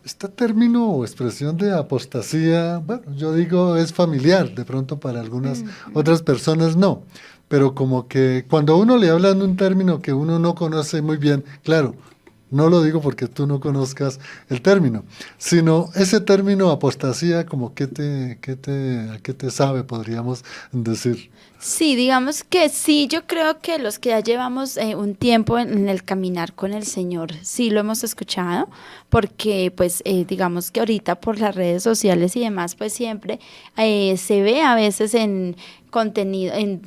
Este término o expresión de apostasía, bueno, yo digo es familiar, de pronto para algunas otras personas no, pero como que cuando uno le habla de un término que uno no conoce muy bien, claro, no lo digo porque tú no conozcas el término, sino ese término apostasía, como a qué te sabe, podríamos decir. Sí, digamos que sí, yo creo que los que ya llevamos un tiempo en el caminar con el Señor, sí lo hemos escuchado, porque pues digamos que ahorita por las redes sociales y demás, pues siempre se ve a veces en contenido, en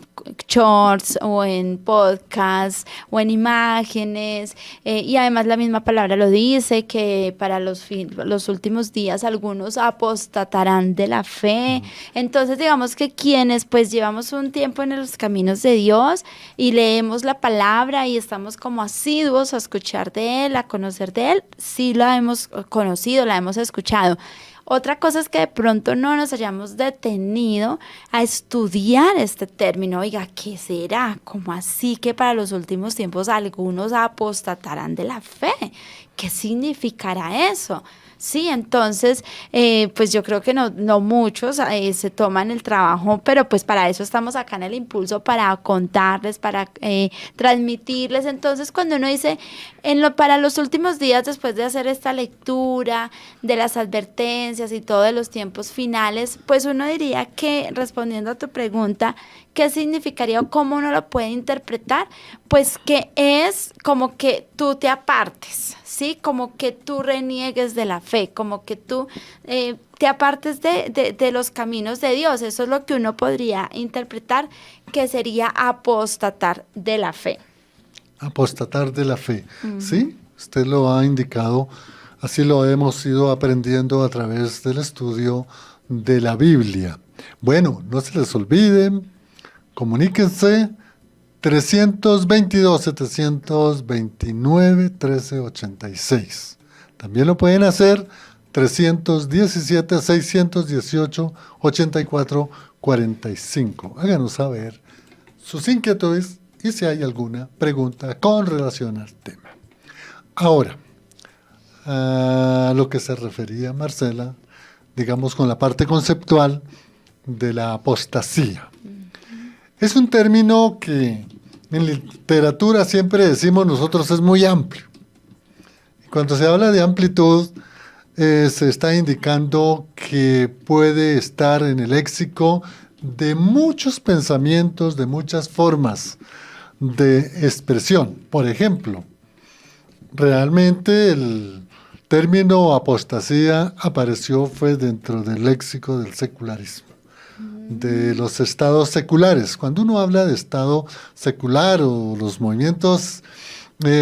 shorts o en podcasts o en imágenes, y además la misma palabra lo dice, que para los últimos días algunos apostatarán de la fe. Entonces digamos que quienes pues llevamos un tiempo en los caminos de Dios y leemos la palabra y estamos como asiduos a escuchar de Él, a conocer de Él, sí la hemos conocido, la hemos escuchado. Otra cosa es que de pronto no nos hayamos detenido a estudiar este término. Oiga, ¿qué será? ¿Cómo así que para los últimos tiempos algunos apostatarán de la fe? ¿Qué significará eso? Sí, entonces, pues yo creo que no muchos se toman el trabajo, pero pues para eso estamos acá en el impulso, para contarles, para transmitirles. Entonces, cuando uno dice, para los últimos días, después de hacer esta lectura de las advertencias y todo de los tiempos finales, pues uno diría que, respondiendo a tu pregunta, ¿qué significaría o cómo uno lo puede interpretar? Pues que es como que tú te apartes, ¿sí? Como que tú reniegues de la fe, como que tú te apartes de los caminos de Dios. Eso es lo que uno podría interpretar que sería apostatar de la fe. Apostatar de la fe, ¿sí? Usted lo ha indicado, así lo hemos ido aprendiendo a través del estudio de la Biblia. Bueno, no se les olvide, comuníquense 322-729-1386. También lo pueden hacer 317-618-8445. Háganos saber sus inquietudes y si hay alguna pregunta con relación al tema. Ahora, a lo que se refería Marcela, digamos con la parte conceptual de la apostasía. Es un término que en literatura siempre decimos nosotros es muy amplio. Cuando se habla de amplitud, se está indicando que puede estar en el léxico de muchos pensamientos, de muchas formas de expresión. Por ejemplo, realmente el término apostasía fue dentro del léxico del secularismo, de los estados seculares. Cuando uno habla de estado secular o los movimientos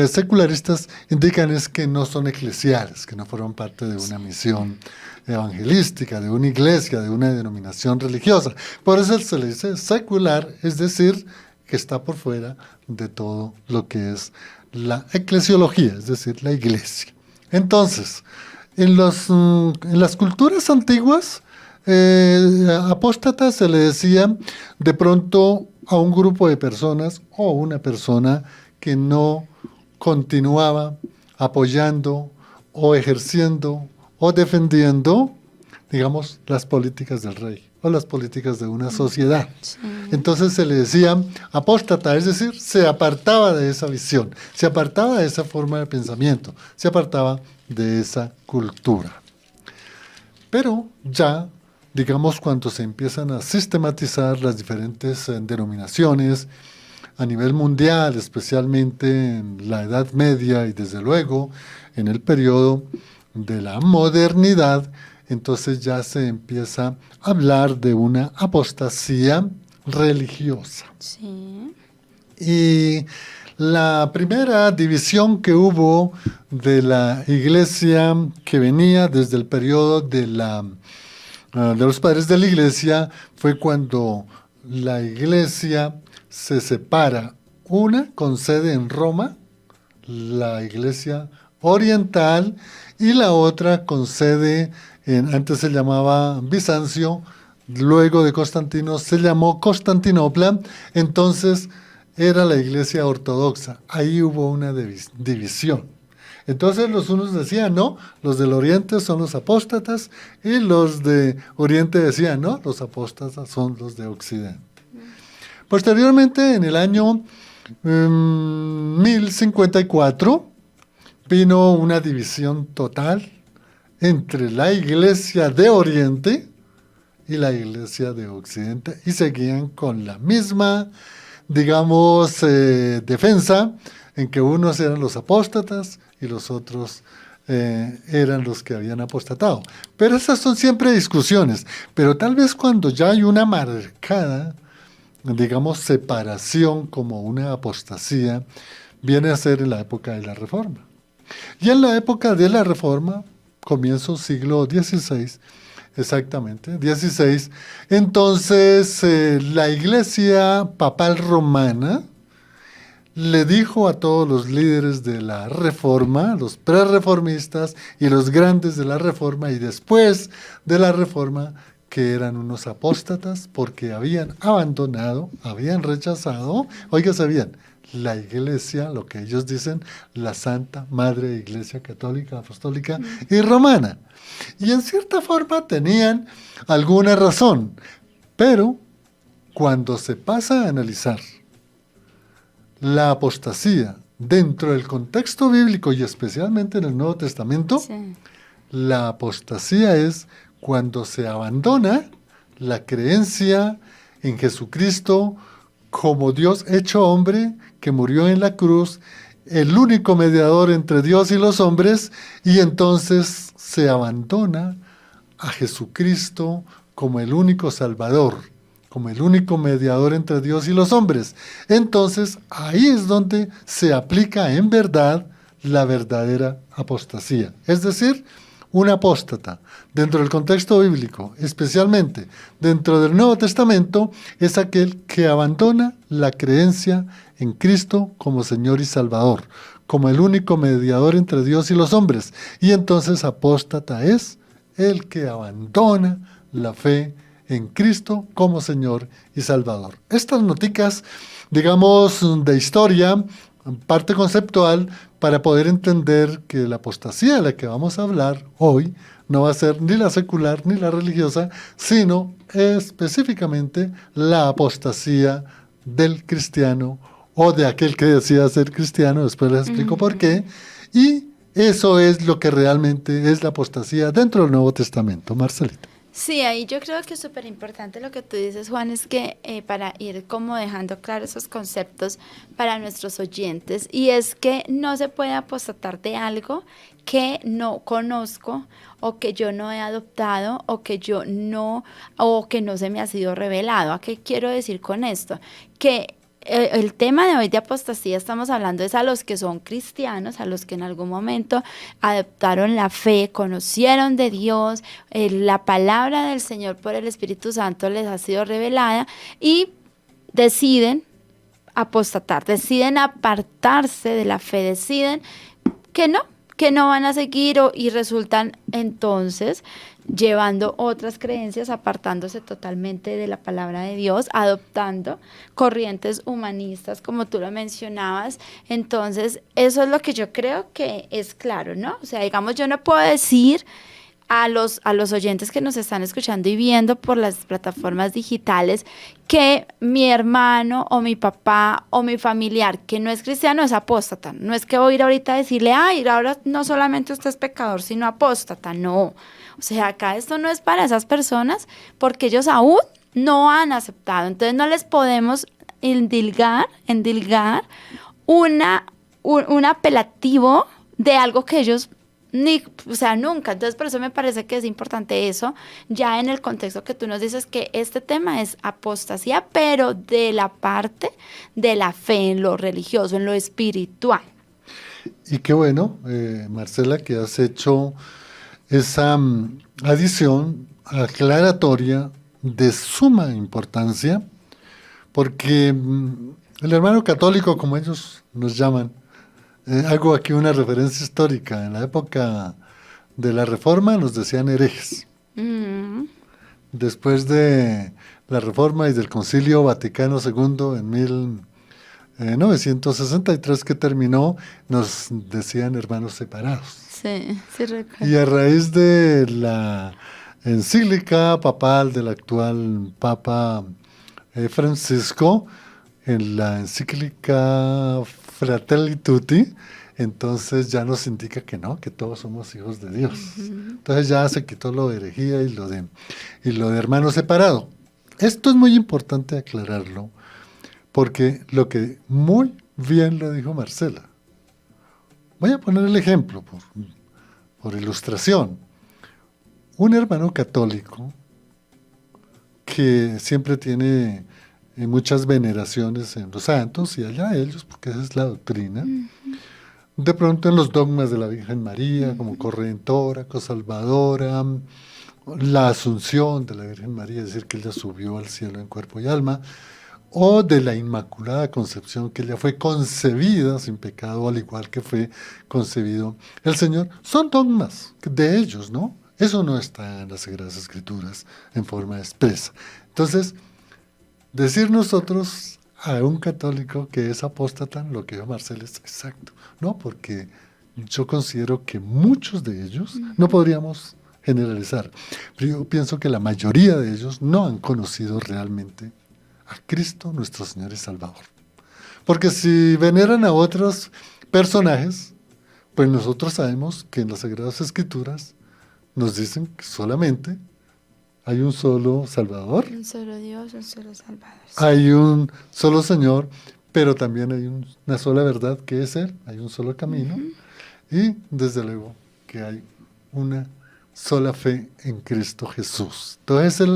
secularistas indican es que no son eclesiales, que no fueron parte de una misión evangelística, de una iglesia, de una denominación religiosa. Por eso se le dice secular, es decir, que está por fuera de todo lo que es la eclesiología, es decir, la iglesia. Entonces, en las culturas antiguas, apóstatas se le decía de pronto a un grupo de personas o una persona que no continuaba apoyando o ejerciendo o defendiendo, digamos, las políticas del rey o las políticas de una sociedad. Sí. Entonces se le decía apóstata, es decir, se apartaba de esa visión, se apartaba de esa forma de pensamiento, se apartaba de esa cultura. Pero ya, digamos, cuando se empiezan a sistematizar las diferentes denominaciones a nivel mundial, especialmente en la Edad Media y desde luego en el periodo de la modernidad, entonces ya se empieza a hablar de una apostasía religiosa. Sí. Y la primera división que hubo de la iglesia que venía desde el periodo de los padres de la iglesia fue cuando la iglesia se separa, una con sede en Roma, la iglesia oriental, y la otra con sede antes se llamaba Bizancio, luego de Constantino se llamó Constantinopla, entonces era la iglesia ortodoxa. Ahí hubo una división. Entonces los unos decían, no, los del Oriente son los apóstatas, y los de Oriente decían, no, los apóstatas son los de Occidente. Posteriormente, en el año 1054, vino una división total entre la iglesia de Oriente y la iglesia de Occidente, y seguían con la misma, digamos, defensa, en que unos eran los apóstatas y los otros eran los que habían apostatado. Pero esas son siempre discusiones, pero tal vez cuando ya hay una marcada, digamos, separación como una apostasía, viene a ser en la época de la Reforma. Y en la época de la Reforma, comienzo siglo XVI, exactamente, 16, entonces la Iglesia Papal Romana le dijo a todos los líderes de la Reforma, los prerreformistas y los grandes de la Reforma y después de la Reforma, que eran unos apóstatas porque habían abandonado, habían rechazado, óigase bien, la Iglesia, lo que ellos dicen, la Santa Madre Iglesia Católica, Apostólica y Romana. Y en cierta forma tenían alguna razón, pero cuando se pasa a analizar la apostasía dentro del contexto bíblico y especialmente en el Nuevo Testamento, sí, la apostasía es cuando se abandona la creencia en Jesucristo como Dios hecho hombre, que murió en la cruz, el único mediador entre Dios y los hombres, y entonces se abandona a Jesucristo como el único Salvador, como el único mediador entre Dios y los hombres. Entonces, ahí es donde se aplica en verdad la verdadera apostasía. Es decir, un apóstata, dentro del contexto bíblico, especialmente dentro del Nuevo Testamento, es aquel que abandona la creencia en Cristo como Señor y Salvador, como el único mediador entre Dios y los hombres. Y entonces apóstata es el que abandona la fe en Cristo como Señor y Salvador. Estas noticas, digamos, de historia, parte conceptual, para poder entender que la apostasía de la que vamos a hablar hoy no va a ser ni la secular ni la religiosa, sino específicamente la apostasía del cristiano o de aquel que decida ser cristiano, después les explico por qué, y eso es lo que realmente es la apostasía dentro del Nuevo Testamento. Marcelita. Sí, ahí yo creo que es súper importante lo que tú dices, Juan, es que para ir como dejando claros esos conceptos para nuestros oyentes, y es que no se puede apostatar de algo que no conozco o que yo no he adoptado o que no se me ha sido revelado. ¿A qué quiero decir con esto? Que el tema de hoy de apostasía estamos hablando es a los que son cristianos, a los que en algún momento adoptaron la fe, conocieron de Dios, la palabra del Señor por el Espíritu Santo les ha sido revelada y deciden apostatar, deciden apartarse de la fe, deciden que no van a seguir y resultan entonces llevando otras creencias, apartándose totalmente de la palabra de Dios, adoptando corrientes humanistas, como tú lo mencionabas. Entonces, eso es lo que yo creo que es claro, ¿no? O sea, digamos, yo no puedo decir a los oyentes que nos están escuchando y viendo por las plataformas digitales que mi hermano o mi papá o mi familiar que no es cristiano es apóstata. No es que voy a ir ahorita a decirle, ay, ahora no solamente usted es pecador, sino apóstata. No. O sea, acá esto no es para esas personas porque ellos aún no han aceptado. Entonces no les podemos endilgar un apelativo de algo que ellos nunca. Entonces por eso me parece que es importante eso, ya en el contexto que tú nos dices que este tema es apostasía, pero de la parte de la fe, en lo religioso, en lo espiritual. Y qué bueno, Marcela, que has hecho esa adición aclaratoria de suma importancia, porque el hermano católico, como ellos nos llaman, hago aquí una referencia histórica, en la época de la Reforma nos decían herejes. Después de la Reforma y del Concilio Vaticano II en 1963 que terminó, nos decían hermanos separados. Sí, sí recuerdo. Y a raíz de la encíclica papal del actual Papa Francisco, en la encíclica Fratelli Tutti, entonces ya nos indica que no, que todos somos hijos de Dios. Entonces ya se quitó lo de herejía y lo de hermano separado. Esto es muy importante aclararlo, porque lo que muy bien lo dijo Marcela. Voy a poner el ejemplo por ilustración. Un hermano católico que siempre tiene muchas veneraciones en los santos, y allá ellos, porque esa es la doctrina. De pronto en los dogmas de la Virgen María, como corredentora, cosalvadora, la asunción de la Virgen María, es decir, que ella subió al cielo en cuerpo y alma, o de la Inmaculada Concepción, que ella fue concebida sin pecado, al igual que fue concebido el Señor, son dogmas de ellos, ¿no? Eso no está en las Sagradas Escrituras en forma expresa. Entonces, decir nosotros a un católico que es apóstata, lo que dijo Marcelo es exacto, ¿no? Porque yo considero que muchos de ellos, no podríamos generalizar, pero yo pienso que la mayoría de ellos no han conocido realmente a Cristo, nuestro Señor y Salvador. Porque si veneran a otros personajes, pues nosotros sabemos que en las Sagradas Escrituras nos dicen que solamente hay un solo Salvador. Un solo Dios, un solo Salvador. Hay un solo Señor, pero también hay una sola verdad que es Él, hay un solo camino, y desde luego que hay una sola fe en Cristo Jesús. Entonces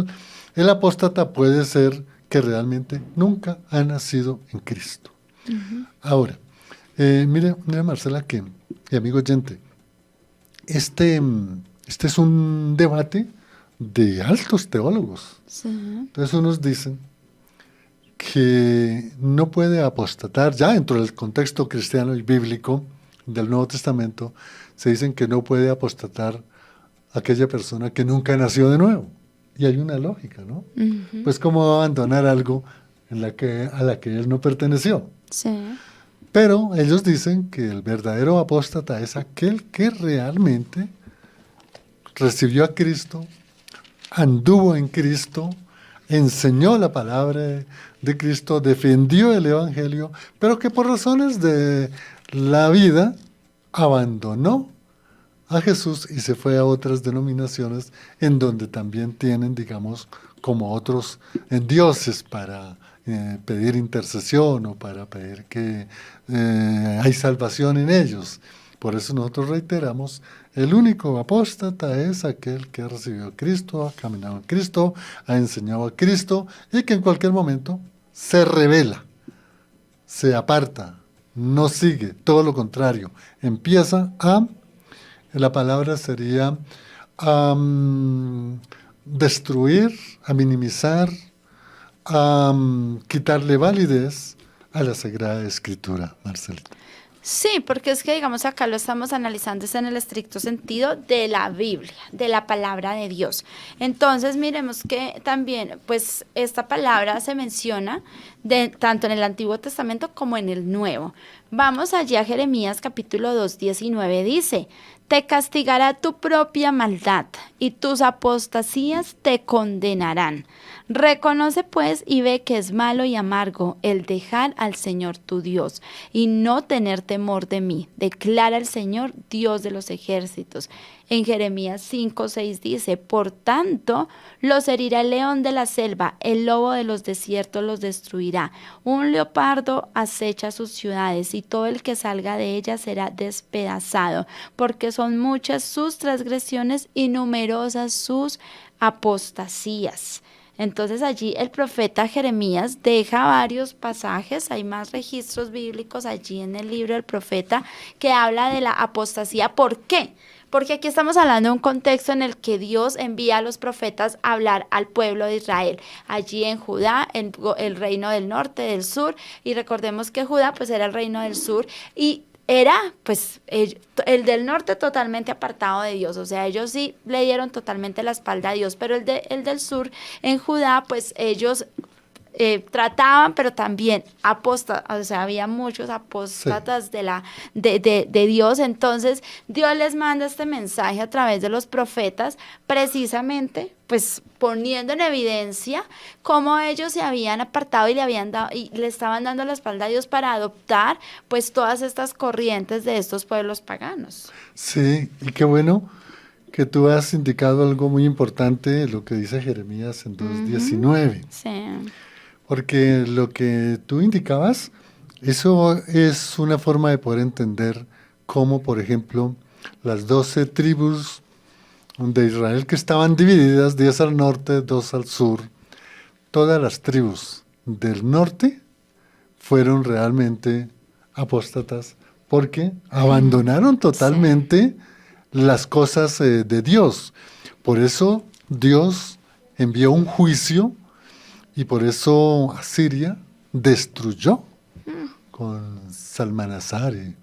el apóstata puede ser que realmente nunca ha nacido en Cristo. Ahora, mire Marcela, y amigo oyente, este es un debate de altos teólogos. Sí. Entonces unos dicen que no puede apostatar, ya dentro del contexto cristiano y bíblico del Nuevo Testamento, se dicen que no puede apostatar aquella persona que nunca nació de nuevo. Y hay una lógica, ¿no? Pues cómo abandonar algo a la que él no perteneció. Sí. Pero ellos dicen que el verdadero apóstata es aquel que realmente recibió a Cristo, anduvo en Cristo, enseñó la palabra de Cristo, defendió el Evangelio, pero que por razones de la vida abandonó a Jesús y se fue a otras denominaciones en donde también tienen, digamos, como otros dioses para pedir intercesión o para pedir que hay salvación en ellos. Por eso nosotros reiteramos, el único apóstata es aquel que ha recibido a Cristo, ha caminado en Cristo, ha enseñado a Cristo y que en cualquier momento se rebela, se aparta, no sigue, todo lo contrario, empieza la palabra sería destruir, a minimizar, a quitarle validez a la Sagrada Escritura, Marcelita. Sí, porque es que digamos acá lo estamos analizando es en el estricto sentido de la Biblia, de la palabra de Dios. Entonces miremos que también pues esta palabra se menciona tanto en el Antiguo Testamento como en el Nuevo. Vamos allí a Jeremías capítulo 2, 19, dice: te castigará tu propia maldad y tus apostasías te condenarán. Reconoce pues y ve que es malo y amargo el dejar al Señor tu Dios y no tener temor de mí, declara el Señor, Dios de los ejércitos. En Jeremías 5:6 dice: por tanto, los herirá el león de la selva, el lobo de los desiertos los destruirá. Un leopardo acecha sus ciudades y todo el que salga de ellas será despedazado, porque son muchas sus transgresiones y numerosas sus apostasías. Entonces allí el profeta Jeremías deja varios pasajes, hay más registros bíblicos allí en el libro del profeta que habla de la apostasía. ¿Por qué? Porque aquí estamos hablando de un contexto en el que Dios envía a los profetas a hablar al pueblo de Israel, allí en Judá, en el reino del norte, del sur, y recordemos que Judá pues era el reino del sur y era pues el del norte totalmente apartado de Dios, o sea, ellos sí le dieron totalmente la espalda a Dios, pero el del sur en Judá pues ellos trataban, pero también o sea, había muchos apóstatas de Dios. Entonces Dios les manda este mensaje a través de los profetas, precisamente pues poniendo en evidencia cómo ellos se habían apartado y le estaban dando la espalda a Dios para adoptar pues todas estas corrientes de estos pueblos paganos. Sí, y qué bueno que tú has indicado algo muy importante, lo que dice Jeremías en 2:19. Sí. Porque lo que tú indicabas, eso es una forma de poder entender cómo, por ejemplo, las 12 tribus de Israel que estaban divididas, 10 al norte, 2 al sur, todas las tribus del norte fueron realmente apóstatas porque abandonaron totalmente las cosas de Dios. Por eso Dios envió un juicio y por eso Asiria destruyó con Salmanasar y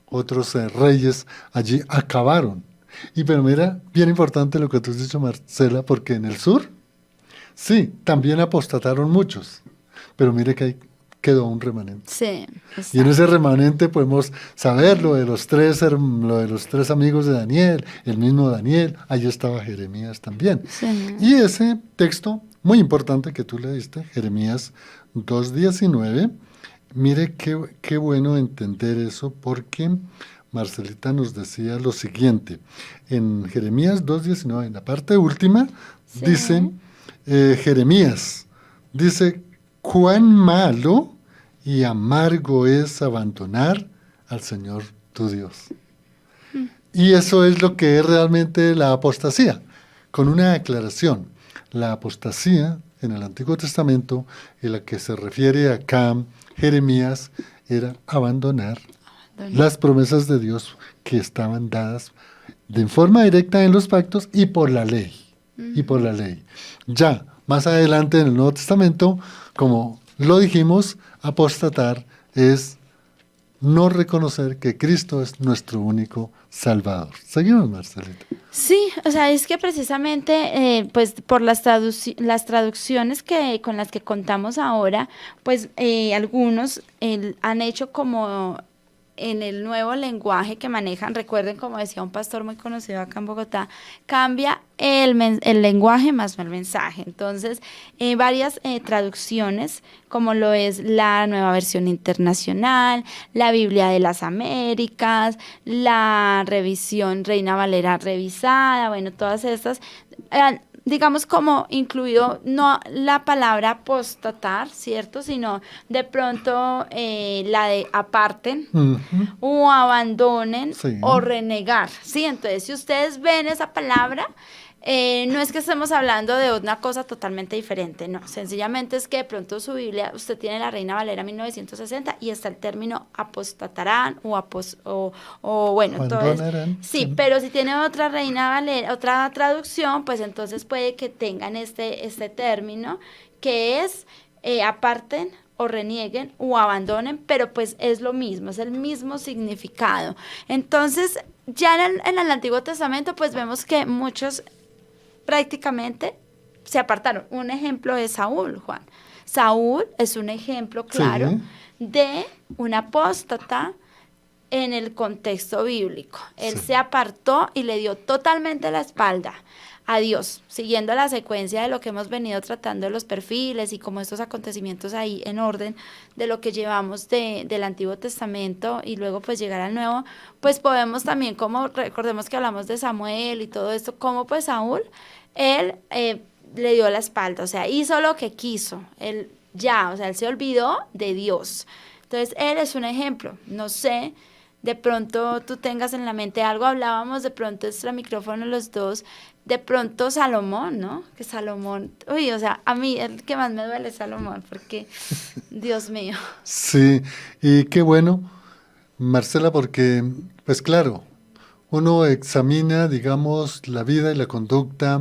otros reyes allí acabaron. Y pero mira, bien importante lo que tú has dicho, Marcela, porque en el sur, sí, también apostataron muchos, pero mire que ahí quedó un remanente. Sí, y en ese remanente podemos saber lo de los tres amigos de Daniel, el mismo Daniel, allí estaba Jeremías también. Sí. Y ese texto muy importante que tú leíste, Jeremías 2:19, mire qué bueno entender eso, porque Marcelita nos decía lo siguiente, en Jeremías 2:19, en la parte última, dice, Jeremías, dice, cuán malo y amargo es abandonar al Señor tu Dios. Y eso es lo que es realmente la apostasía, con una aclaración. La apostasía en el Antiguo Testamento, en la que se refiere acá Jeremías, era abandonar las promesas de Dios que estaban dadas de forma directa en los pactos y por la ley. Y por la ley. Ya, más adelante en el Nuevo Testamento, como lo dijimos, apostatar es no reconocer que Cristo es nuestro único Salvador. Seguimos, Marcelita. Sí, o sea, es que precisamente, pues por las traducciones con las que contamos ahora, pues algunos han hecho como en el nuevo lenguaje que manejan, recuerden, como decía un pastor muy conocido acá en Bogotá, cambia el lenguaje más no el mensaje. Entonces, varias traducciones, como lo es la Nueva Versión Internacional, la Biblia de las Américas, la revisión Reina Valera revisada, bueno, todas estas, digamos como incluido no la palabra apostatar, ¿cierto? Sino de pronto la de aparten o abandonen o renegar, ¿sí? Entonces, si ustedes ven esa palabra, no es que estemos hablando de una cosa totalmente diferente, no, sencillamente es que de pronto su Biblia, usted tiene la Reina Valera 1960 y está el término apostatarán o bueno, entonces, sí, pero si tiene otra Reina Valera, otra traducción, pues entonces puede que tengan este término que es aparten o renieguen o abandonen, pero pues es lo mismo, es el mismo significado. Entonces, ya en el Antiguo Testamento, pues vemos que muchos prácticamente se apartaron. Un ejemplo es Saúl, Juan. Saúl es un ejemplo claro de un apóstata en el contexto bíblico. Él se apartó y le dio totalmente la espalda a Dios, siguiendo la secuencia de lo que hemos venido tratando de los perfiles y como estos acontecimientos ahí en orden de lo que llevamos del Antiguo Testamento y luego pues llegar al Nuevo, pues podemos también, como recordemos que hablamos de Samuel y todo esto, como pues Saúl, él le dio la espalda, o sea, hizo lo que quiso, él se olvidó de Dios. Entonces, él es un ejemplo, no sé, de pronto tú tengas en la mente algo, hablábamos de pronto extra micrófono los dos, de pronto Salomón, ¿no? Que Salomón, o sea, a mí el que más me duele es Salomón, porque, Dios mío. Sí, y qué bueno, Marcela, porque, pues claro, uno examina, digamos, la vida y la conducta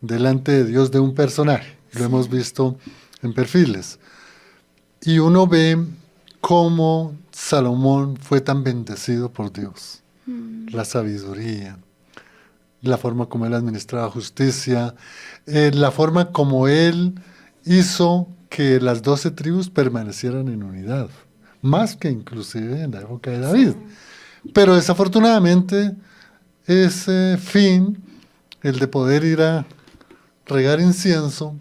delante de Dios de un personaje, lo hemos visto en perfiles, y uno ve cómo Salomón fue tan bendecido por Dios, la sabiduría, la forma como él administraba justicia, la forma como él hizo que las 12 tribus permanecieran en unidad, más que inclusive en la época de David. Pero desafortunadamente ese fin, el de poder ir a regar incienso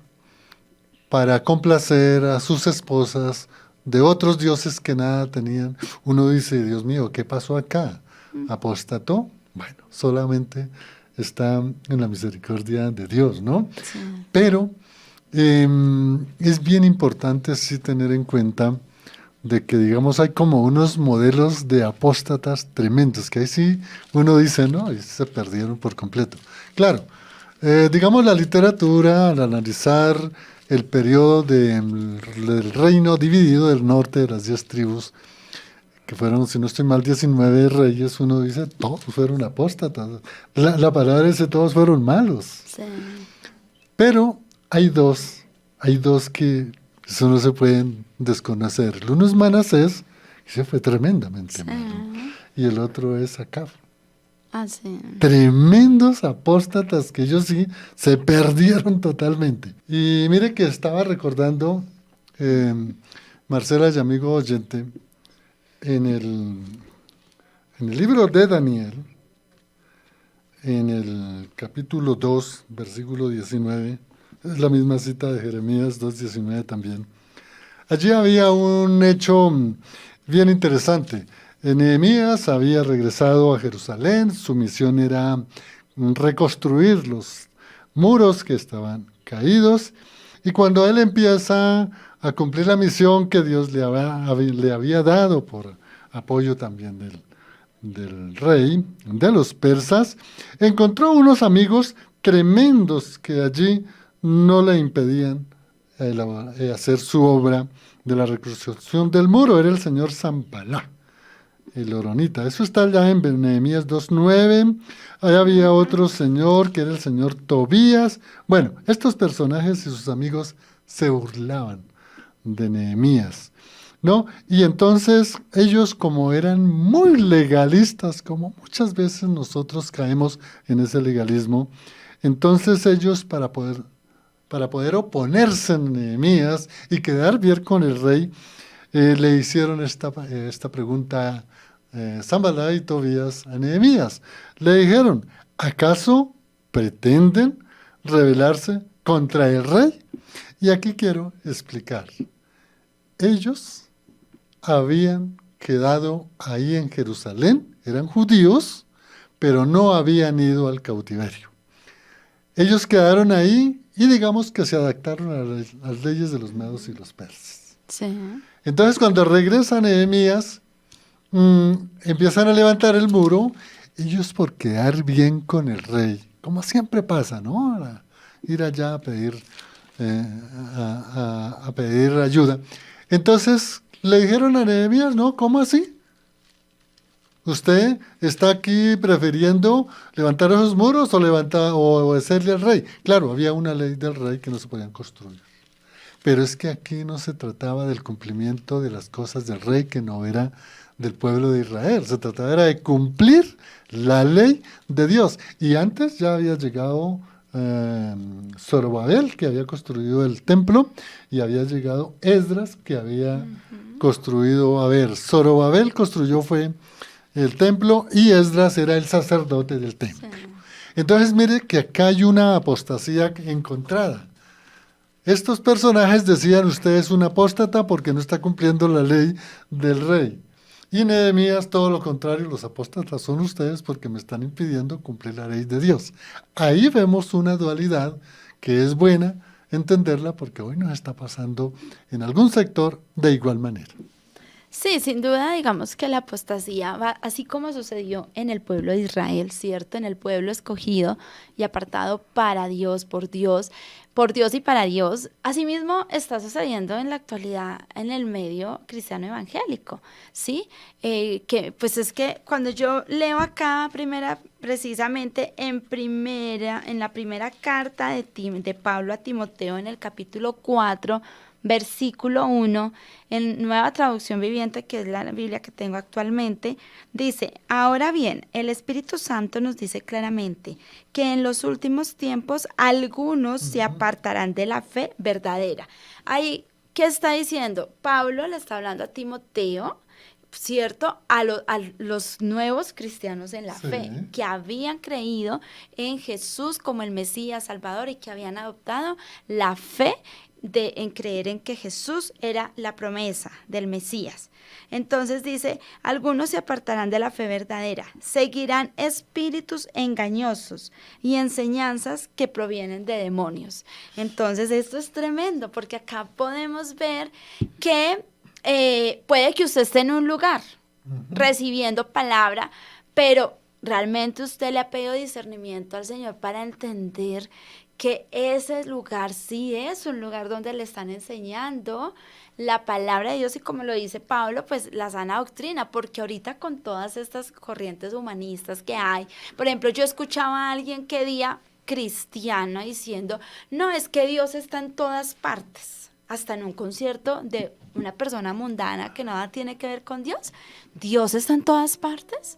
para complacer a sus esposas de otros dioses que nada tenían, uno dice, Dios mío, ¿qué pasó acá? ¿Apostató? Bueno, solamente está en la misericordia de Dios, ¿no? Sí. Pero es bien importante sí tener en cuenta de que, digamos, hay como unos modelos de apóstatas tremendos, que ahí sí uno dice, no, y se perdieron por completo. Claro, digamos, la literatura, al analizar el periodo del reino dividido del norte de las 10 tribus, que fueron, si no estoy mal, 19 reyes, uno dice, todos fueron apóstatas. La palabra dice, todos fueron malos. Sí. Pero hay dos que eso no se pueden desconocer. El uno es Manasés, que se fue tremendamente malo, y el otro es Acab. Ah, sí. Tremendos apóstatas que ellos sí se perdieron totalmente. Y mire que estaba recordando, Marcela y amigo oyente, en el libro de Daniel, en el capítulo 2, versículo 19, es la misma cita de Jeremías 2:19 también. Allí había un hecho bien interesante. Nehemías había regresado a Jerusalén, su misión era reconstruir los muros que estaban caídos, y cuando él empieza a cumplir la misión que Dios le había dado por apoyo también del rey, de los persas, encontró unos amigos tremendos que allí no le impedían hacer su obra de la reconstrucción del muro. Era el señor Zambalá, el horonita. Eso está ya en Nehemías 2:9. Ahí había otro señor que era el señor Tobías. Bueno, estos personajes y sus amigos se burlaban de Nehemías, ¿no? Y entonces ellos, como eran muy legalistas, como muchas veces nosotros caemos en ese legalismo, entonces ellos para poder oponerse a Nehemías y quedar bien con el rey, le hicieron esta pregunta Sanballat y Tobías a Nehemías. Le dijeron, ¿acaso pretenden rebelarse contra el rey? Y aquí quiero explicar. Ellos habían quedado ahí en Jerusalén, eran judíos, pero no habían ido al cautiverio. Ellos quedaron ahí y digamos que se adaptaron a las leyes de los medos y los persas. Sí. Entonces cuando regresa Nehemías, empiezan a levantar el muro, ellos por quedar bien con el rey, como siempre pasa, ¿no? A ir allá a pedir, a pedir ayuda. Entonces le dijeron a Nehemías, ¿no? ¿Cómo así? ¿Usted está aquí prefiriendo levantar esos muros o obedecerle al rey? Claro, había una ley del rey que no se podían construir. Pero es que aquí no se trataba del cumplimiento de las cosas del rey, que no era del pueblo de Israel. Se trataba era de cumplir la ley de Dios. Y antes ya había llegado Zorobabel, que había construido el templo, y había llegado Esdras, que había construido, Zorobabel construyó fue el templo, y Esdras era el sacerdote del templo. Sí. Entonces mire que acá hay una apostasía encontrada. Estos personajes decían, usted es un apóstata porque no está cumpliendo la ley del rey. Y Nehemías, todo lo contrario, los apóstatas son ustedes porque me están impidiendo cumplir la ley de Dios. Ahí vemos una dualidad que es buena entenderla porque hoy nos está pasando en algún sector de igual manera. Sí, sin duda, digamos que la apostasía va, así como sucedió en el pueblo de Israel, ¿cierto? En el pueblo escogido y apartado para Dios, por Dios y para Dios. Asimismo, está sucediendo en la actualidad en el medio cristiano evangélico, ¿sí? Que pues es que cuando yo leo acá precisamente en la primera carta de Pablo a Timoteo en el capítulo 4, versículo 1, en Nueva Traducción Viviente, que es la Biblia que tengo actualmente, dice, ahora bien, el Espíritu Santo nos dice claramente que en los últimos tiempos algunos se apartarán de la fe verdadera. Ahí ¿qué está diciendo? Pablo le está hablando a Timoteo, ¿cierto? A los nuevos cristianos en la Sí. fe, que habían creído en Jesús como el Mesías Salvador y que habían adoptado la fe en creer en que Jesús era la promesa del Mesías. Entonces dice, algunos se apartarán de la fe verdadera, seguirán espíritus engañosos y enseñanzas que provienen de demonios. Entonces esto es tremendo, porque acá podemos ver que puede que usted esté en un lugar recibiendo palabra, pero realmente usted le ha pedido discernimiento al Señor para entender que ese lugar sí es un lugar donde le están enseñando la palabra de Dios y, como lo dice Pablo, pues la sana doctrina, porque ahorita con todas estas corrientes humanistas que hay, por ejemplo, yo escuchaba a alguien que día cristiano diciendo, no, es que Dios está en todas partes, hasta en un concierto de una persona mundana que nada tiene que ver con Dios. ¿Dios está en todas partes?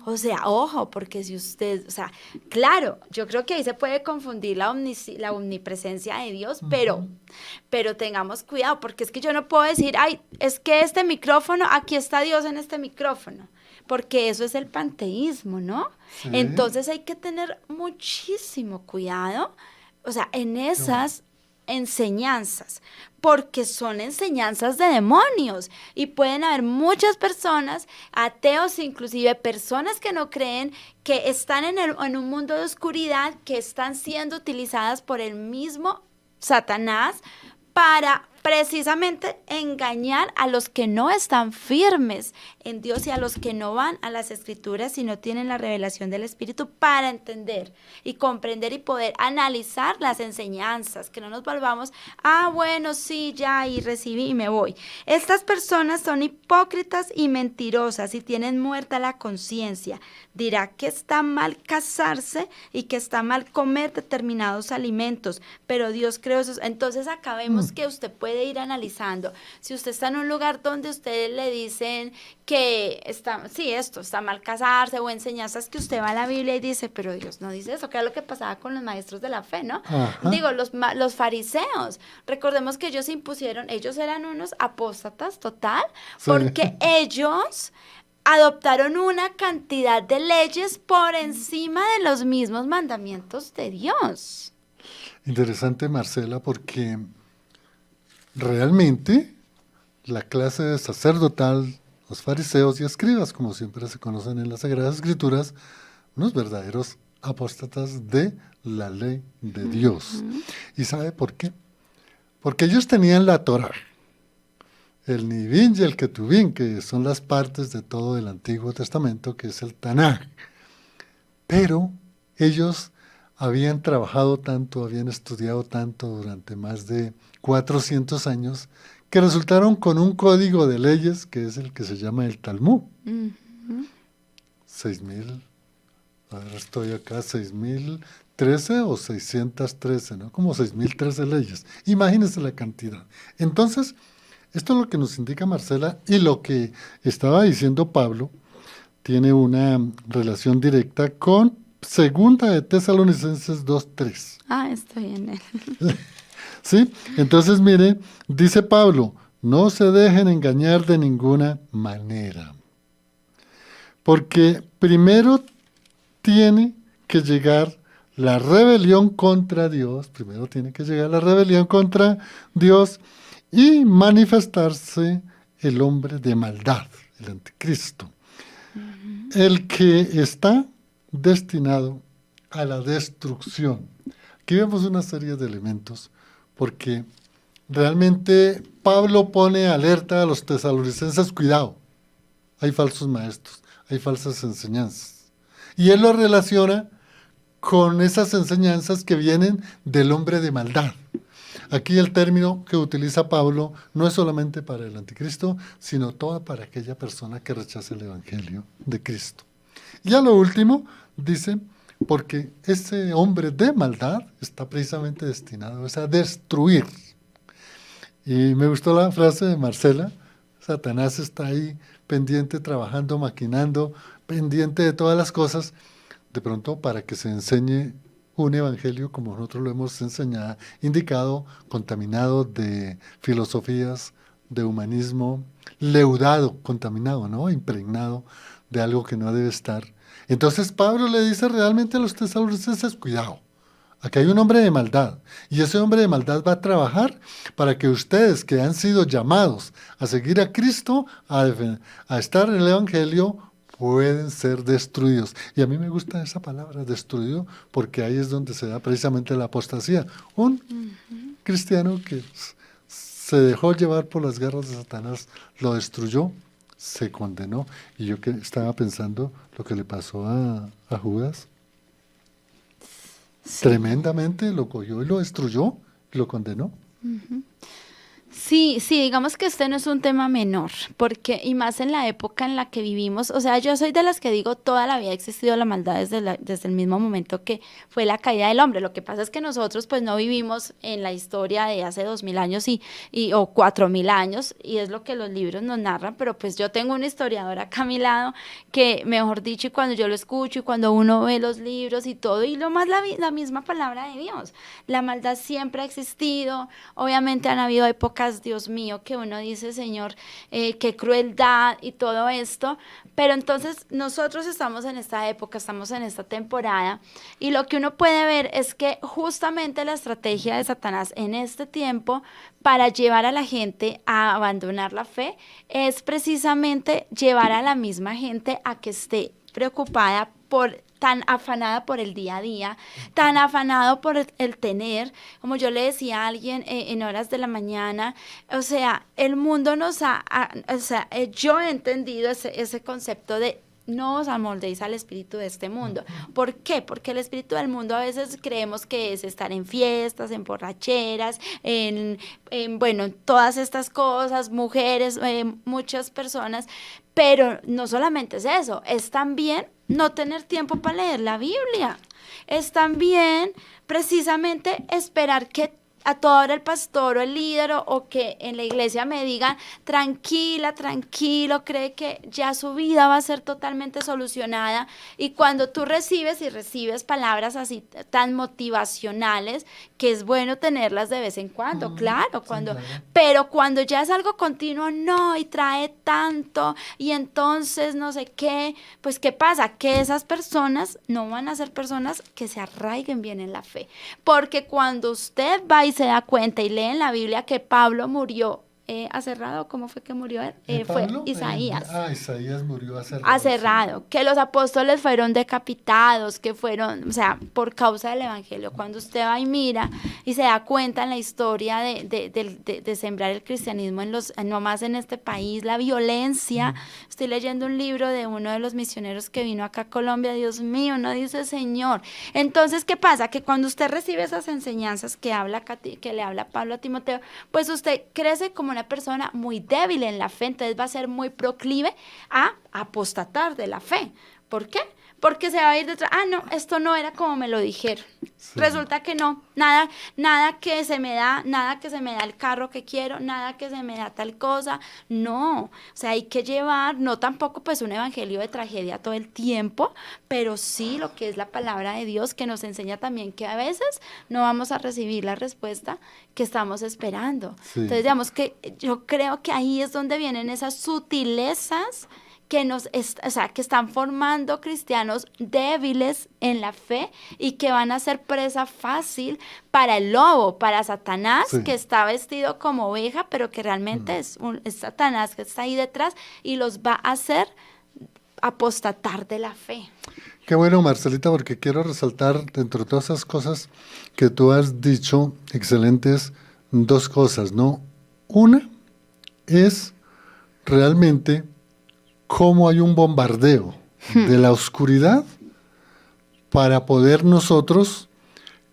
O sea, ojo, porque si usted, o sea, claro, yo creo que ahí se puede confundir la omnipresencia de Dios, pero tengamos cuidado, porque es que yo no puedo decir, ay, es que este micrófono, aquí está Dios en este micrófono, porque eso es el panteísmo, ¿no? Sí. Entonces hay que tener muchísimo cuidado, o sea, en esas enseñanzas, porque son enseñanzas de demonios y pueden haber muchas personas, ateos, inclusive personas que no creen, que están en un mundo de oscuridad, que están siendo utilizadas por el mismo Satanás para precisamente engañar a los que no están firmes en Dios y a los que no van a las Escrituras y no tienen la revelación del Espíritu para entender y comprender y poder analizar las enseñanzas, que no nos volvamos, bueno, sí, ya, y recibí y me voy. Estas personas son hipócritas y mentirosas y tienen muerta la conciencia. Dirá que está mal casarse y que está mal comer determinados alimentos, pero Dios creó esos. Entonces acá vemos que usted puede ir analizando. Si usted está en un lugar donde ustedes le dicen que esto está mal casarse, o enseñanzas que usted va a la Biblia y dice, pero Dios no dice eso, que era lo que pasaba con los maestros de la fe, ¿no? Ajá. Digo, los fariseos, recordemos que ellos eran unos apóstatas total, Sí. porque ellos adoptaron una cantidad de leyes por encima de los mismos mandamientos de Dios. Interesante, Marcela, porque realmente la clase sacerdotal, los fariseos y escribas, como siempre se conocen en las Sagradas Escrituras, unos verdaderos apóstatas de la ley de Dios. ¿Y sabe por qué? Porque ellos tenían la Torá, el Nivin y el Ketuvim, que son las partes de todo el Antiguo Testamento, que es el Tanaj. Pero ellos habían trabajado tanto, habían estudiado tanto durante más de 400 años, que resultaron con un código de leyes, que es el que se llama el Talmud. 6.000, ahora estoy acá, 6.013 o 613, ¿no? Como 6.013 leyes. Imagínense la cantidad. Entonces, esto es lo que nos indica Marcela, y lo que estaba diciendo Pablo tiene una relación directa con Segunda de Tesalonicenses 2:3. Estoy en él. ¿Sí? Entonces, mire, dice Pablo, no se dejen engañar de ninguna manera, porque primero tiene que llegar la rebelión contra Dios, y manifestarse el hombre de maldad, el anticristo, el que está destinado a la destrucción. Aquí vemos una serie de elementos, porque realmente Pablo pone alerta a los tesalonicenses, cuidado, hay falsos maestros, hay falsas enseñanzas. Y él lo relaciona con esas enseñanzas que vienen del hombre de maldad. Aquí el término que utiliza Pablo no es solamente para el anticristo, sino toda para aquella persona que rechace el evangelio de Cristo. Y a lo último dice, porque ese hombre de maldad está precisamente destinado a destruir. Y me gustó la frase de Marcela, Satanás está ahí pendiente, trabajando, maquinando, pendiente de todas las cosas, de pronto para que se enseñe un evangelio, como nosotros lo hemos enseñado, indicado, contaminado de filosofías, de humanismo, leudado, contaminado, ¿no? Impregnado de algo que no debe estar. Entonces Pablo le dice realmente a los tesalonicenses, cuidado, aquí hay un hombre de maldad, y ese hombre de maldad va a trabajar para que ustedes que han sido llamados a seguir a Cristo, a estar en el evangelio, pueden ser destruidos. Y a mí me gusta esa palabra, destruido, porque ahí es donde se da precisamente la apostasía. Un cristiano que se dejó llevar por las garras de Satanás, lo destruyó, se condenó. Y yo que estaba pensando lo que le pasó a Judas. Sí. Tremendamente lo cogió y lo destruyó, y lo condenó. Sí, sí, digamos que este no es un tema menor, porque y más en la época en la que vivimos, o sea, yo soy de las que digo, toda la vida ha existido la maldad desde el mismo momento que fue la caída del hombre. Lo que pasa es que nosotros pues no vivimos en la historia de hace 2000 años o 4000 años, y es lo que los libros nos narran, pero pues yo tengo un historiador acá a mi lado que, mejor dicho, y cuando yo lo escucho y cuando uno ve los libros y todo, y lo más la misma palabra de Dios, la maldad siempre ha existido. Obviamente han habido épocas, Dios mío, que uno dice, Señor, qué crueldad y todo esto, pero entonces nosotros estamos en esta época, estamos en esta temporada, y lo que uno puede ver es que justamente la estrategia de Satanás en este tiempo para llevar a la gente a abandonar la fe es precisamente llevar a la misma gente a que esté preocupada tan afanada por el día a día, tan afanado por el tener, como yo le decía a alguien en horas de la mañana, o sea, el mundo yo he entendido ese concepto de no os amoldéis al espíritu de este mundo. ¿Por qué? Porque el espíritu del mundo a veces creemos que es estar en fiestas, en borracheras, bueno, todas estas cosas, mujeres, muchas personas, pero no solamente es eso, es también no tener tiempo para leer la Biblia, es también precisamente esperar que a toda hora el pastor o el líder o que en la iglesia me digan, tranquila, tranquilo, cree que ya su vida va a ser totalmente solucionada. Y cuando tú recibes palabras así tan motivacionales, que es bueno tenerlas de vez en cuando, claro, cuando, sí, claro. Pero cuando ya es algo continuo, no, y trae tanto, y entonces no sé qué, pues ¿qué pasa? Que esas personas no van a ser personas que se arraiguen bien en la fe, porque cuando usted va y se da cuenta y lee en la Biblia que Pablo murió aserrado, ¿cómo fue que murió él? Fue Isaías. Isaías murió aserrado. Aserrado, sí. Que los apóstoles fueron decapitados, que fueron, o sea, por causa del evangelio. Cuando usted va y mira y se da cuenta en la historia de sembrar el cristianismo no más en este país, la violencia. Estoy leyendo un libro de uno de los misioneros que vino acá a Colombia, Dios mío, no dice Señor. Entonces, ¿qué pasa? Que cuando usted recibe esas enseñanzas que le habla Pablo a Timoteo, pues usted crece como una persona muy débil en la fe, entonces va a ser muy proclive a apostatar de la fe. ¿Por qué? Porque se va a ir detrás, no, esto no era como me lo dijeron. Sí. Resulta que no, nada que se me da el carro que quiero, nada que se me da tal cosa, no. O sea, hay que llevar, no tampoco pues un evangelio de tragedia todo el tiempo, pero sí lo que es la palabra de Dios, que nos enseña también que a veces no vamos a recibir la respuesta que estamos esperando. Sí. Entonces, digamos que yo creo que ahí es donde vienen esas sutilezas que están formando cristianos débiles en la fe y que van a ser presa fácil para el lobo, para Satanás, sí, que está vestido como oveja, pero que realmente es Satanás que está ahí detrás y los va a hacer apostatar de la fe. Qué bueno, Marcelita, porque quiero resaltar, dentro de todas esas cosas que tú has dicho, excelentes, dos cosas, ¿no? Una es realmente cómo hay un bombardeo de la oscuridad para poder nosotros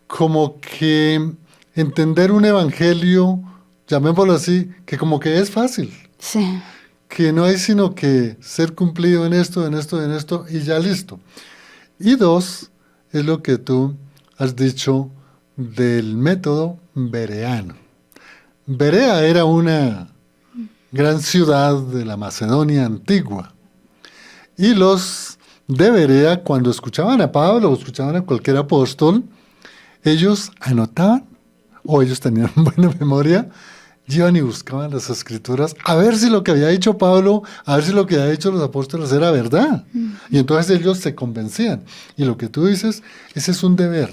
como que entender un evangelio, llamémoslo así, que como que es fácil. Sí. Que no hay sino que ser cumplido en esto, y ya listo. Y dos, es lo que tú has dicho del método bereano. Berea era una gran ciudad de la Macedonia antigua. Y los de Berea, cuando escuchaban a Pablo o escuchaban a cualquier apóstol, ellos anotaban, o ellos tenían buena memoria, iban y buscaban las escrituras a ver si lo que había dicho Pablo, a ver si lo que había dicho los apóstoles era verdad. Y entonces ellos se convencían. Y lo que tú dices, ese es un deber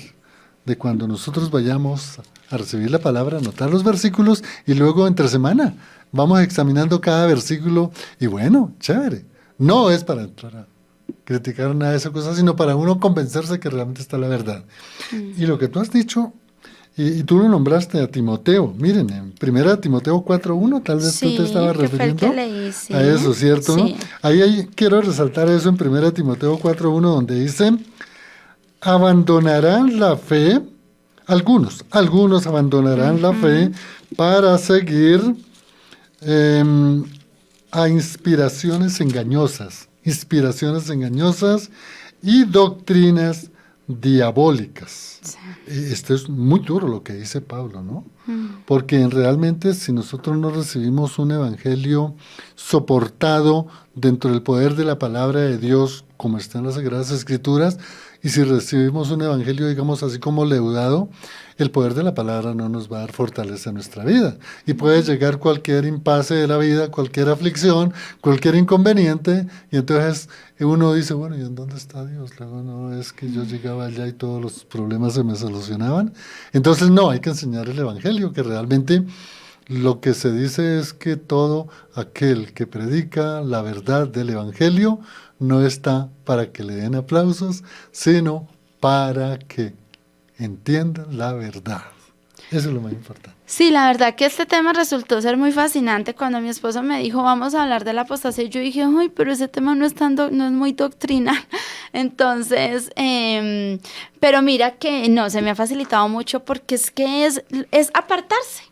de cuando nosotros vayamos a recibir la palabra, anotar los versículos y luego entre semana vamos examinando cada versículo y bueno, chévere. No es para entrar a criticar nada de esas cosas, sino para uno convencerse que realmente está la verdad. Y lo que tú has dicho, y tú lo nombraste a Timoteo, miren, en 1 Timoteo 4:1, tal vez tú te estabas refiriendo a eso, ¿cierto? Sí. Ahí quiero resaltar eso en 1 Timoteo 4:1, donde dice, abandonarán la fe, algunos abandonarán la fe para seguir a inspiraciones engañosas y doctrinas diabólicas. Sí. Esto es muy duro lo que dice Pablo, ¿no? Porque realmente si nosotros no recibimos un evangelio soportado dentro del poder de la palabra de Dios, como está en las Sagradas Escrituras, y si recibimos un evangelio, digamos así como leudado, el poder de la palabra no nos va a dar fortaleza en nuestra vida. Y puede llegar cualquier impasse de la vida, cualquier aflicción, cualquier inconveniente, y entonces uno dice, bueno, ¿y en dónde está Dios? Luego no es que yo llegaba allá y todos los problemas se me solucionaban. Entonces no, hay que enseñar el evangelio, que realmente lo que se dice es que todo aquel que predica la verdad del evangelio no está para que le den aplausos, sino para que entiendan la verdad. Eso es lo más importante. Sí, la verdad que este tema resultó ser muy fascinante. Cuando mi esposo me dijo, vamos a hablar de la apostasía, yo dije, uy, pero ese tema no es muy doctrinal. Entonces, pero mira que no, se me ha facilitado mucho porque es que es apartarse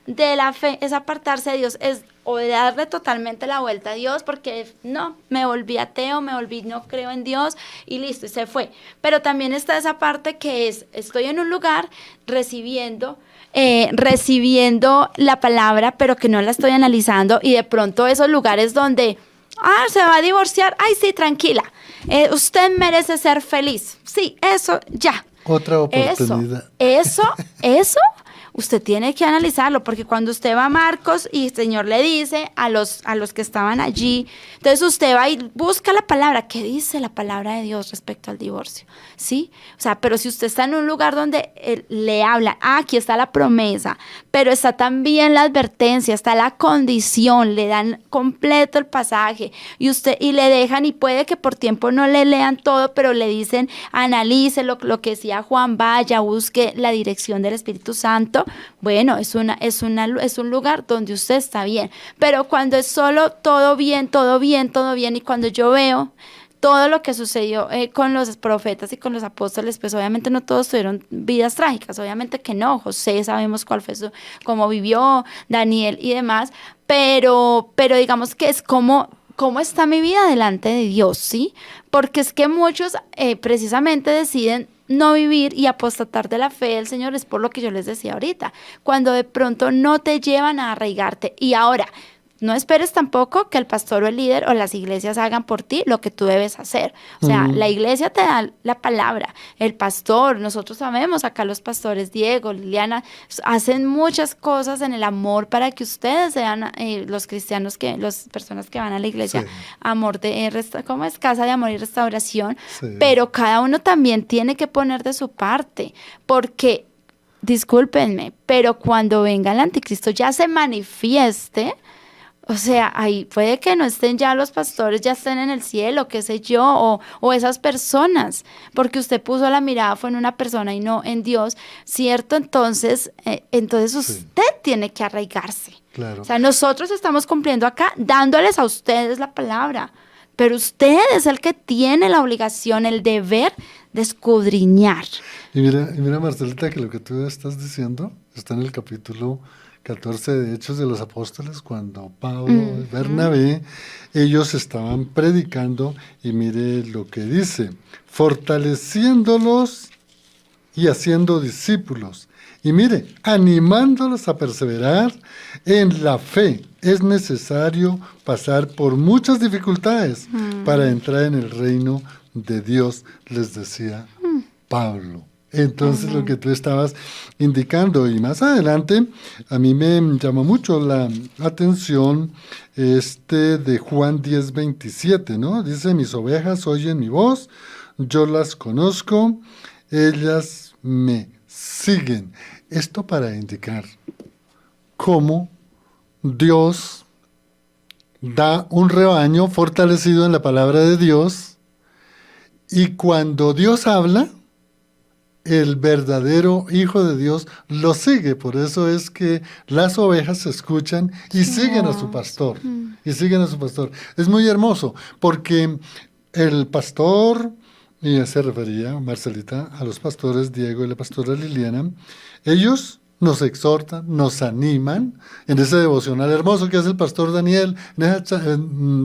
de la fe, es apartarse de Dios, es o darle totalmente la vuelta a Dios, porque no, me volví ateo, no creo en Dios y listo, y se fue. Pero también está esa parte que es, estoy en un lugar recibiendo la palabra, pero que no la estoy analizando, y de pronto esos lugares donde, se va a divorciar, ay sí, tranquila, usted merece ser feliz, sí, eso, ya. Otra oportunidad. Eso, usted tiene que analizarlo, porque cuando usted va a Marcos y el Señor le dice a los que estaban allí, entonces usted va y busca la palabra. ¿Qué dice la palabra de Dios respecto al divorcio? ¿Sí? O sea, pero si usted está en un lugar donde le habla, aquí está la promesa, pero está también la advertencia, está la condición, le dan completo el pasaje y le dejan, y puede que por tiempo no le lean todo, pero le dicen, analice lo que decía Juan, vaya, busque la dirección del Espíritu Santo. Bueno, es un lugar donde usted está bien, pero cuando es solo todo bien, y cuando yo veo todo lo que sucedió con los profetas y con los apóstoles, pues obviamente no todos tuvieron vidas trágicas, obviamente que no. José, sabemos cuál fue cómo vivió, Daniel y demás, pero digamos que es cómo está mi vida delante de Dios, ¿sí? Porque es que muchos precisamente deciden no vivir y apostatar de la fe del Señor, es por lo que yo les decía ahorita, cuando de pronto no te llevan a arraigarte. Y ahora, no esperes tampoco que el pastor o el líder o las iglesias hagan por ti lo que tú debes hacer. O sea, la iglesia te da la palabra, el pastor, nosotros sabemos, acá los pastores Diego, Liliana, hacen muchas cosas en el amor para que ustedes sean los cristianos, las personas que van a la iglesia, sí. ¿Cómo es? Casa de Amor y Restauración, sí. Pero cada uno también tiene que poner de su parte, porque, discúlpenme, pero cuando venga el anticristo ya se manifieste. O sea, ahí puede que no estén ya los pastores, ya estén en el cielo, qué sé yo, o esas personas, porque usted puso la mirada fue en una persona y no en Dios, ¿cierto? Entonces usted tiene que arraigarse. Claro. O sea, nosotros estamos cumpliendo acá, dándoles a ustedes la palabra, pero usted es el que tiene la obligación, el deber de escudriñar. Y mira, Marcelita, que lo que tú estás diciendo está en el capítulo 14 de Hechos de los Apóstoles, cuando Pablo y Bernabé, ellos estaban predicando, y mire lo que dice, fortaleciéndolos y haciendo discípulos, y mire, animándolos a perseverar en la fe. Es necesario pasar por muchas dificultades para entrar en el reino de Dios, les decía Pablo. Entonces, lo Amén. que tú estabas indicando, y más adelante, a mí me llamó mucho la atención de Juan 10:27, ¿no? Dice, mis ovejas oyen mi voz, yo las conozco, ellas me siguen. Esto para indicar cómo Dios da un rebaño fortalecido en la palabra de Dios, y cuando Dios habla, el verdadero Hijo de Dios lo sigue. Por eso es que las ovejas se escuchan y Qué siguen a su hermoso. pastor. Y siguen a su pastor. Es muy hermoso porque el pastor, y se refería Marcelita a los pastores Diego y la pastora Liliana, ellos nos exhortan, nos animan en ese devocional hermoso que hace el pastor Daniel,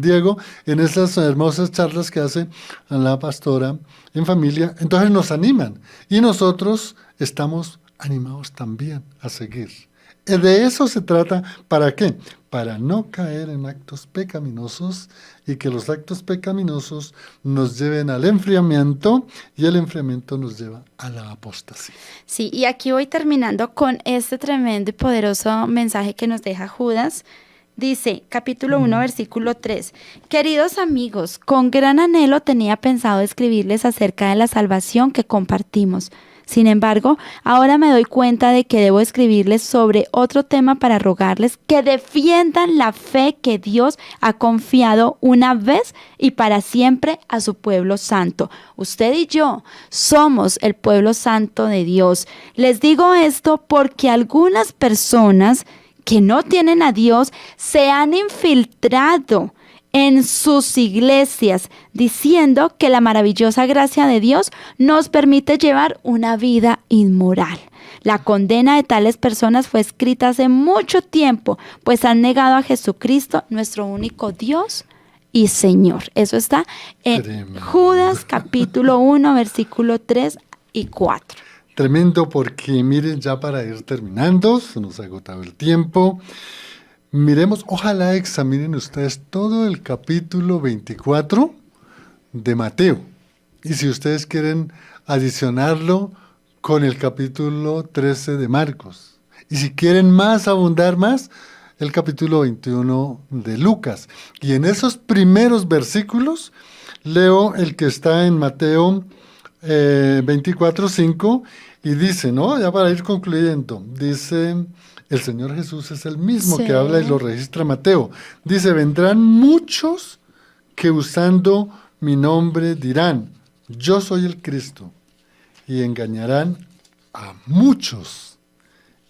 Diego, en esas hermosas charlas que hace la pastora en familia. Entonces nos animan y nosotros estamos animados también a seguir. De eso se trata. ¿Para qué? Para no caer en actos pecaminosos y que los actos pecaminosos nos lleven al enfriamiento y el enfriamiento nos lleva a la apostasía. Sí, y aquí voy terminando con este tremendo y poderoso mensaje que nos deja Judas. Dice, capítulo 1, versículo 3. Queridos amigos, con gran anhelo tenía pensado escribirles acerca de la salvación que compartimos. Sin embargo, ahora me doy cuenta de que debo escribirles sobre otro tema para rogarles que defiendan la fe que Dios ha confiado una vez y para siempre a su pueblo santo. Usted y yo somos el pueblo santo de Dios. Les digo esto porque algunas personas que no tienen a Dios se han infiltrado en sus iglesias, diciendo que la maravillosa gracia de Dios nos permite llevar una vida inmoral. La condena de tales personas fue escrita hace mucho tiempo, pues han negado a Jesucristo, nuestro único Dios y Señor. Eso está en Tremendo. Judas capítulo 1, versículo 3 y 4. Tremendo, porque miren, ya para ir terminando, se nos ha agotado el tiempo. Miremos, ojalá examinen ustedes todo el capítulo 24 de Mateo. Y si ustedes quieren adicionarlo con el capítulo 13 de Marcos. Y si quieren más, abundar más, el capítulo 21 de Lucas. Y en esos primeros versículos leo el que está en Mateo 24:5 y dice, ¿no? Ya para ir concluyendo, dice... El Señor Jesús es el mismo Sí. que habla y lo registra Mateo. Dice, vendrán muchos que usando mi nombre dirán, yo soy el Cristo, y engañarán a muchos,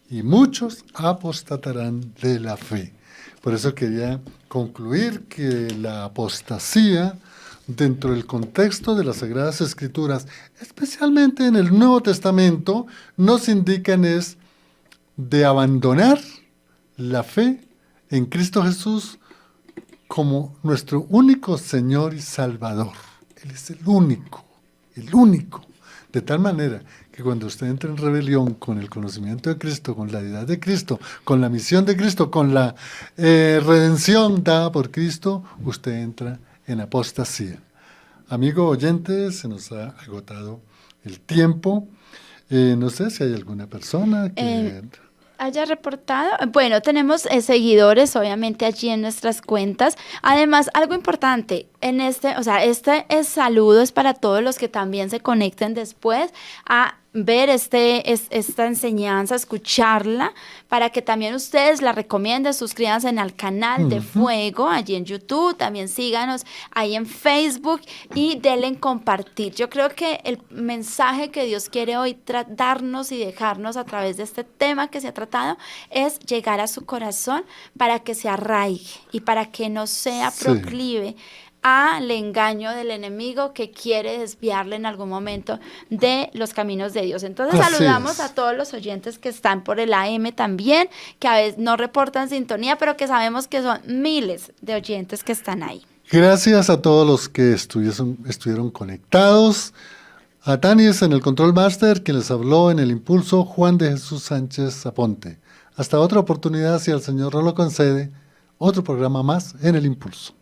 y muchos apostatarán de la fe. Por eso quería concluir que la apostasía dentro del contexto de las Sagradas Escrituras, especialmente en el Nuevo Testamento, nos indican es de abandonar la fe en Cristo Jesús como nuestro único Señor y Salvador. Él es el único, de tal manera que cuando usted entra en rebelión con el conocimiento de Cristo, con la deidad de Cristo, con la misión de Cristo, con la redención dada por Cristo, usted entra en apostasía. Amigo oyente, se nos ha agotado el tiempo. No sé si hay alguna persona que... haya reportado. Bueno, tenemos seguidores obviamente allí en nuestras cuentas. Además, algo importante en este saludo es para todos los que también se conecten después a ver esta enseñanza, escucharla, para que también ustedes la recomienden, suscríbanse al canal de Fuego, allí en YouTube, también síganos ahí en Facebook y denle en compartir. Yo creo que el mensaje que Dios quiere hoy darnos y dejarnos a través de este tema que se ha tratado es llegar a su corazón para que se arraigue y para que no sea proclive al engaño del enemigo que quiere desviarle en algún momento de los caminos de Dios. Entonces saludamos a todos los oyentes que están por el AM también, que a veces no reportan sintonía, pero que sabemos que son miles de oyentes que están ahí. Gracias a todos los que estuvieron conectados. A Tanis en el Control Master, quien les habló en el Impulso, Juan de Jesús Sánchez Aponte. Hasta otra oportunidad, si el Señor no lo concede, otro programa más en el Impulso.